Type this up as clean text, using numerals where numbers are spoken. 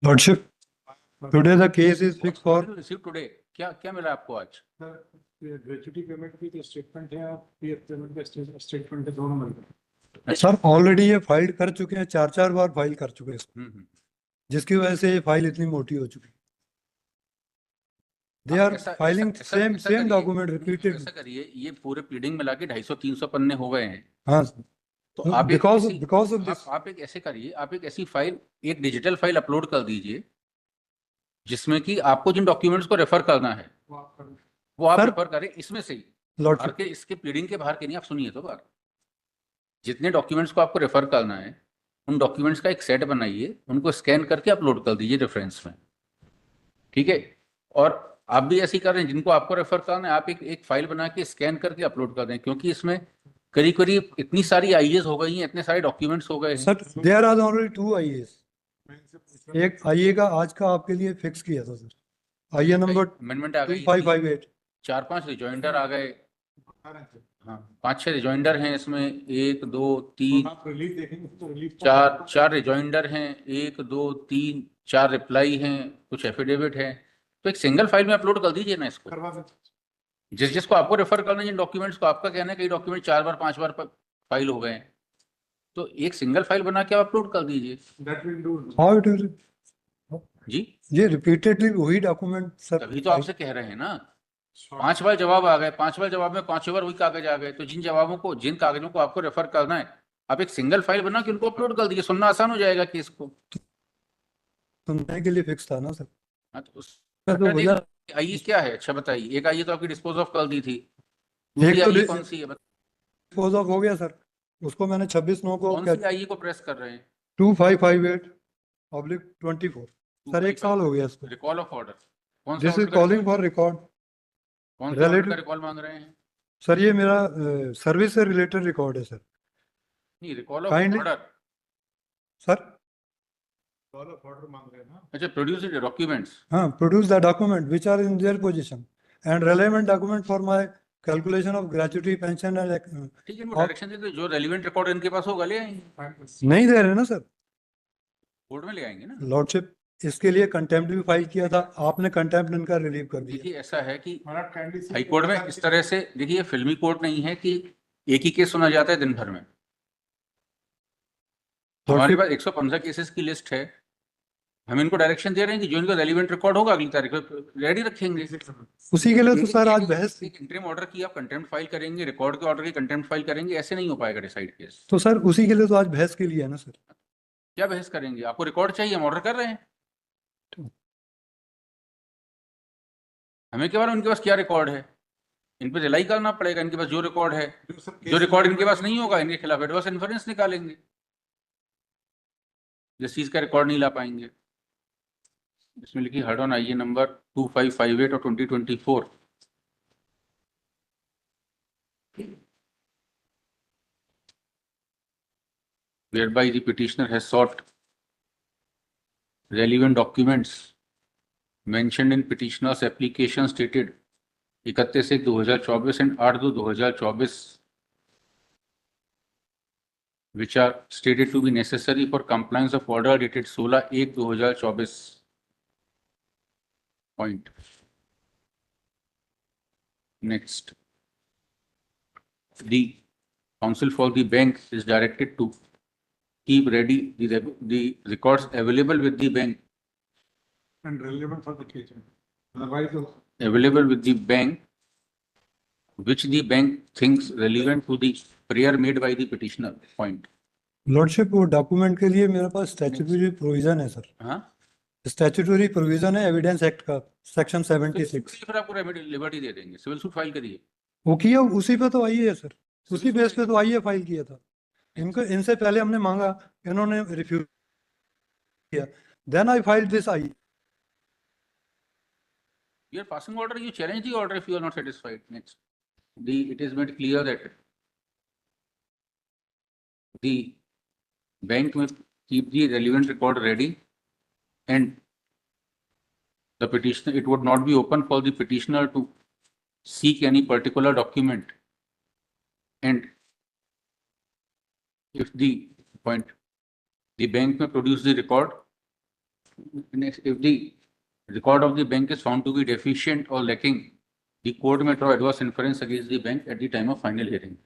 Lordship, today the case is fixed for receive today. क्या क्या मिला आपको आज? ग्रेच्युटी पेमेंट की जो स्टेटमेंट है और पीएफ पेमेंट का स्टेटमेंट है, दोनों मिल गए। सर ऑलरेडी ये फाइल कर चुके हैं, चार चार बार फाइल कर चुके हैं इसको, जिसकी वजह से ये फाइल इतनी मोटी हो चुकी है। They are filing same document repeated. ऐसा करिए, ये पूरे प्लीडिंग मिला के 250-300 पन्ने हो गए हैं। हाँ, तो आप बिकॉज ऑफ दिस आप एक ऐसे करिए, आप एक ऐसी फाइल, एक डिजिटल फाइल अपलोड कर दीजिए जिसमें कि आपको जिन डॉक्यूमेंट्स को रेफर करना है वो आप सर, रेफर करें इसमें से ही। लॉर्डशिप, के इसके प्लीडिंग के बाहर के नहीं। आप सुनिए तो बात, जितने डॉक्यूमेंट्स को आपको रेफर करना है उन डॉक्यूमेंट्स का एक सेट बनाइए, उनको स्कैन करके अपलोड कर दीजिए रेफरेंस में, ठीक है? और आप भी ऐसे ही कर रहे हैं, जिनको आपको रेफर करना है आप एक फाइल बना के स्कैन करके अपलोड कर दें, क्योंकि इसमें करीब करीब इतनी सारी आईएस हो गई हैं, इतने सारे डॉक्यूमेंट्स हो गए हैं। Sir there are only 2 IAS. एक आईए का आज का आपके लिए फिक्स किया था सर, आईए नंबर अमेंडमेंट आ गई, 2558। 4-5 रिजॉइंडर आ गए। हाँ, 5-6 रिजॉइंडर हैं इसमें, 1 2 3 4 रिजॉइंडर हैं, 1 2 3 4 रिप्लाई हैं, कुछ एफिडेविट हैं। तो एक सिंगल फाइल में अपलोड कर दीजिए ना इसको, जिसको आपको रेफर करना है, जिन डॉक्यूमेंट्स को आपका कहना है कई डॉक्यूमेंट 4 बार 5 बार फाइल हो गए हैं, तो एक सिंगल फाइल बना के आप अपलोड कर दीजिए। हाउ इट इज जी, ये रिपीटेडली वही डॉक्यूमेंट सर। तभी तो आपसे कह रहे हैं ना, 5 बार जवाब आ गए, 5 बार जवाब में 5 बार वही कागज आ गए, तो जिन जवाबों को, जिन कागजों को आपको रेफर करना है आप एक सिंगल फाइल बना के उनको अपलोड कर दीजिए, सुनना आसान हो जाएगा केस को। सुनने के लिए फिक्स था ना सर। हाँ, तो तो भैया आइए क्या है, अच्छा बताइए। एक आइए तो आपकी डिस्पोज ऑफ कर दी थी, एक दूसरी तो आइए कौन सी है? डिस्पोज ऑफ हो गया सर, उसको मैंने 26/9 को कौन सी आइए को प्रेस कर रहे हैं? 2558/24 सर, 1 साल हो गया इसको। रिकॉल ऑफ ऑर्डर कौन सा? This is calling for record. कौन सा ऑर्डर का रिकॉल मांग रहे हैं? सर ये मेरा सर्विस से रिलेटेड रिकॉर्ड है सर। नहीं, recall of kindly order sir. Order मांग रहे हैं ना। अच्छा, प्रोड्यूस द डॉक्यूमेंट्स। हाँ, produce the document which are in their position and relevant document for my calculation of gratuity pension and. ठीक है, वो डायरेक्शन दे दो, जो रेलेवेंट रिकॉर्ड इनके पास होगा ले आएंगे। नहीं दे रहे ना सर, कोर्ट में ले आएंगे ना। लॉर्डशिप। इसके लिए कंटेम्प्ट भी फाइल किया था, आपने कंटेम्प्ट इनका रिलीव कर दिया। देखिए ऐसा है कि हाई कोर्ट में इस तरह से, देखिए फिल्मी कोर्ट नहीं है कि एक ही केस सुना जाता है दिन भर में। हमारे पास 115 केसेस की लिस्ट है, हम इनको डायरेक्शन दे रहे हैं कि जो इनका रेलिवेंट रिकॉर्ड होगा अगली तारीख को रेडी रखेंगे। उसी के लिए तो सर आज बहस। एक इंटरिम ऑर्डर की आप कंटेम्प्ट फाइल करेंगे, रिकॉर्ड के ऑर्डर की कंटेम्प्ट फाइल करेंगे, ऐसे नहीं हो पाएगा डिसाइड केस। तो सर उसी के लिए तो आज बहस के लिए है ना सर। क्या बहस करेंगे? आपको रिकॉर्ड चाहिए, हम ऑर्डर कर रहे हैं। हमें क्या मालूम उनके पास क्या रिकॉर्ड है? इन पर रिलाई करना पड़ेगा, इनके पास जो रिकॉर्ड है। जो रिकॉर्ड इनके पास नहीं होगा इनके खिलाफ एडवर्स इन्फरेंस निकालेंगे, जिस चीज का रिकॉर्ड नहीं ला पाएंगे। इसमें लिखी हेड ऑन आईए नंबर 2558 और 2024। whereby the petitioner has sought relevant documents mentioned in petitioner's application stated 31/1/2024 and 8/2/2024, which are stated to be necessary for compliance of order dated 16/1/2024. Point. Next, the counsel for the bank is directed to keep ready the records available with the bank, and relevant for the case. Otherwise, available with the bank, which the bank thinks relevant to the prayer made by the petitioner. Point. Lordship, वो document के लिए मेरे पास statutory provision है sir. हाँ, statutory provision है evidence act का, section 76। फिर आपको लिबर्टी दे देंगे, सिविल सूट फाइल करिए। वो किया, उसी पे तो आई है सर, उसी बेस पे तो आई है फाइल किया था। इनको इनसे पहले हमने मांगा, इन्होंने रिफ्यूज किया, then I filed this I. You are passing order, you challenge the order if you are not satisfied. Next, it is made clear that the bank must keep the relevant record ready, and the petitioner, it would not be open for the petitioner to seek any particular document, and if the bank may produce the record next, if the record of the bank is found to be deficient or lacking, the court may draw adverse inference against the bank at the time of final hearing.